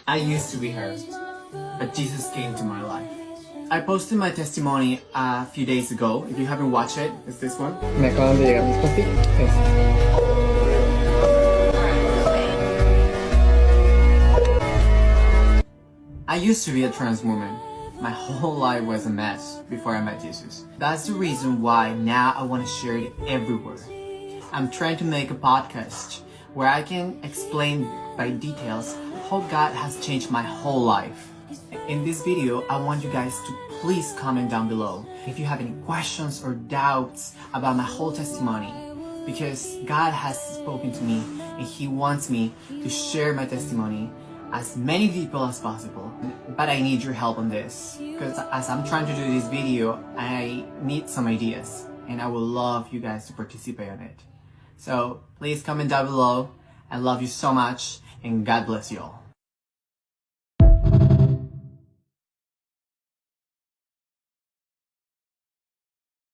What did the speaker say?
I used to be hurt, but Jesus came to my life. I posted my testimony a few days ago. If you haven't watched it, it's this one. Me acaban de llegar mis pastillas. I used to be a trans woman. My whole life was a mess before I met Jesus. That's the reason why now I want to share it everywhere. I'm trying to make a podcast where I can explain by details how God has changed my whole life. In this video, I want you guys to please comment down below if you have any questions or doubts about my whole testimony, because God has spoken to me and He wants me to share my testimony as many people as possible. But I need your help on this, because as I'm trying to do this video, I need some ideas and I would love you guys to participate on it. So please comment down below. I love you so much and God bless you all.